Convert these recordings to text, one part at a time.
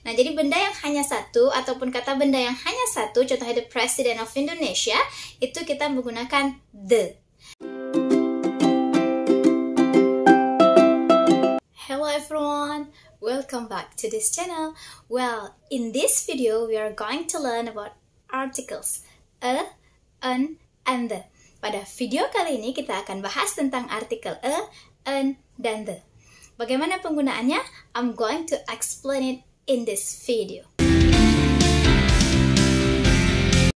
Nah, jadi benda yang hanya satu ataupun kata benda yang hanya satu, contohnya the President of Indonesia, itu kita menggunakan the. Hello everyone, welcome back to this channel. Well, in this video we are going to learn about articles a, an, and the. Pada video kali ini kita akan bahas tentang artikel a, an, dan the. Bagaimana penggunaannya? I'm going to explain it in this video.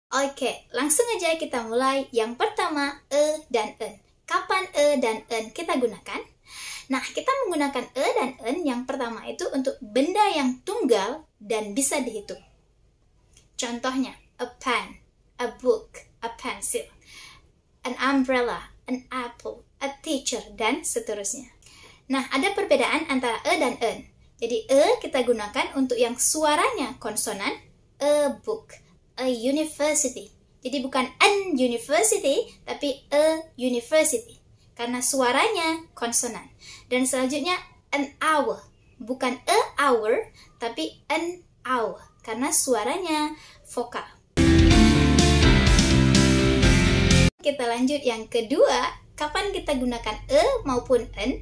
Oke, langsung aja kita mulai. Yang pertama, dan an. Kapan dan an kita gunakan? Nah, kita menggunakan dan an yang pertama itu untuk benda yang tunggal dan bisa dihitung. Contohnya, a pen, a book, a pencil, an umbrella, an apple, a teacher, dan seterusnya. Nah, ada perbedaan antara dan an. Jadi, kita gunakan untuk yang suaranya konsonan, a book, a university. Jadi, bukan an university, tapi a university. Karena suaranya konsonan. Dan selanjutnya, an hour. Bukan a hour, tapi an hour. Karena suaranya vokal. Kita lanjut yang kedua. Kapan kita gunakan maupun an?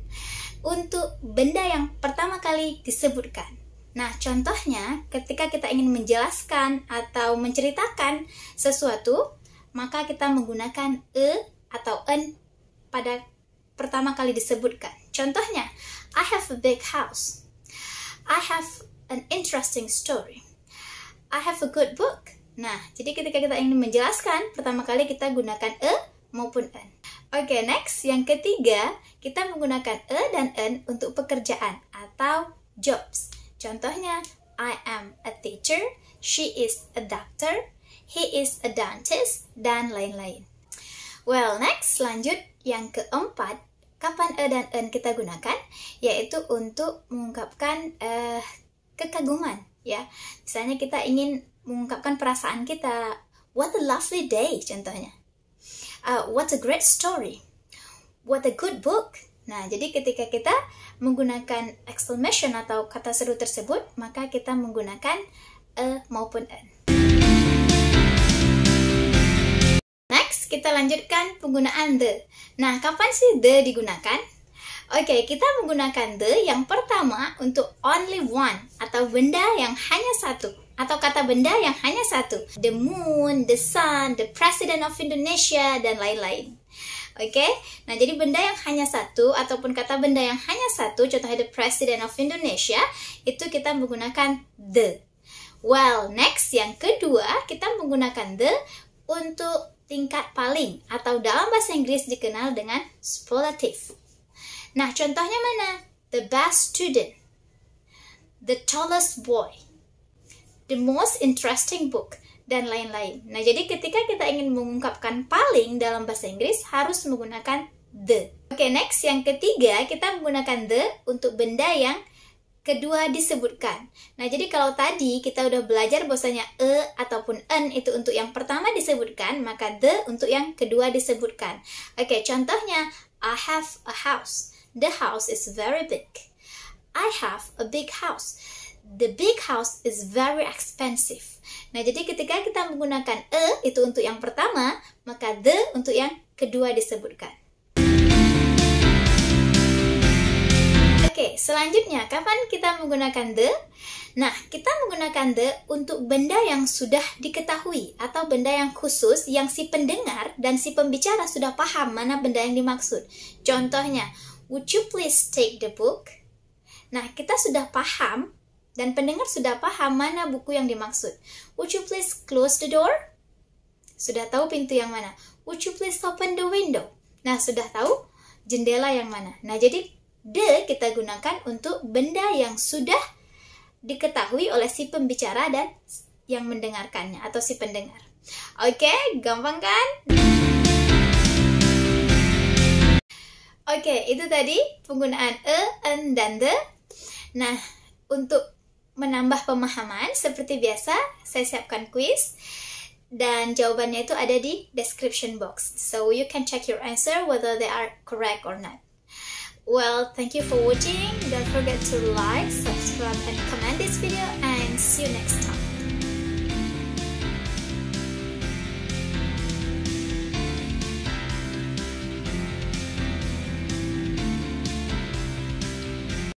Untuk benda yang pertama kali disebutkan. Nah, contohnya ketika kita ingin menjelaskan atau menceritakan sesuatu, maka kita menggunakan atau an pada pertama kali disebutkan. Contohnya, I have a big house. I have an interesting story. I have a good book. Nah, jadi ketika kita ingin menjelaskan, pertama kali kita gunakan maupun an. Oke, next. Yang ketiga, kita menggunakan dan an untuk pekerjaan atau jobs. Contohnya, I am a teacher, she is a doctor, he is a dentist, dan lain-lain. Well, next. Lanjut yang keempat. Kapan dan an kita gunakan? Yaitu untuk mengungkapkan kekaguman. Ya, misalnya kita ingin mengungkapkan perasaan kita. What a lovely day, contohnya. What a great story. What a good book. Nah, jadi ketika kita menggunakan exclamation atau kata seru tersebut, maka kita menggunakan maupun an. Next, kita lanjutkan penggunaan the. Nah, kapan sih the digunakan? Oke, kita menggunakan the yang pertama untuk only one atau benda yang hanya satu. Atau kata benda yang hanya satu. The moon, the sun, the president of Indonesia, dan lain-lain. Oke? Nah, jadi benda yang hanya satu, ataupun kata benda yang hanya satu, contohnya the president of Indonesia, itu kita menggunakan the. Well, next, yang kedua, kita menggunakan the untuk tingkat paling, atau dalam bahasa Inggris dikenal dengan superlative. Nah, contohnya mana? The best student, the tallest boy, the most interesting book, dan lain-lain. Nah, jadi ketika kita ingin mengungkapkan paling dalam bahasa Inggris, harus menggunakan the. Oke, next. Yang ketiga, kita menggunakan the untuk benda yang kedua disebutkan. Nah, jadi kalau tadi kita udah belajar bahwasanya ataupun an itu untuk yang pertama disebutkan, maka the untuk yang kedua disebutkan. Oke, contohnya, I have a house. The house is very big. I have a big house. The big house is very expensive. Nah, jadi ketika kita menggunakan itu untuk yang pertama, maka the untuk yang kedua disebutkan. Oke, selanjutnya, kapan kita menggunakan the? Nah, kita menggunakan the untuk benda yang sudah diketahui atau benda yang khusus yang si pendengar dan si pembicara sudah paham mana benda yang dimaksud. Contohnya, would you please take the book? Nah, kita sudah paham dan pendengar sudah paham mana buku yang dimaksud. Would you please close the door? Sudah tahu pintu yang mana. Would you please open the window? Nah, sudah tahu jendela yang mana. Nah, jadi the kita gunakan untuk benda yang sudah diketahui oleh si pembicara dan yang mendengarkannya atau si pendengar. Oke, gampang kan? Oke, itu tadi penggunaan an, dan the. Nah, untuk menambah pemahaman, seperti biasa, saya siapkan quiz. Dan jawabannya itu ada di description box. So, you can check your answer whether they are correct or not. Well, thank you for watching. Don't forget to like, subscribe, and comment this video. And See you next time.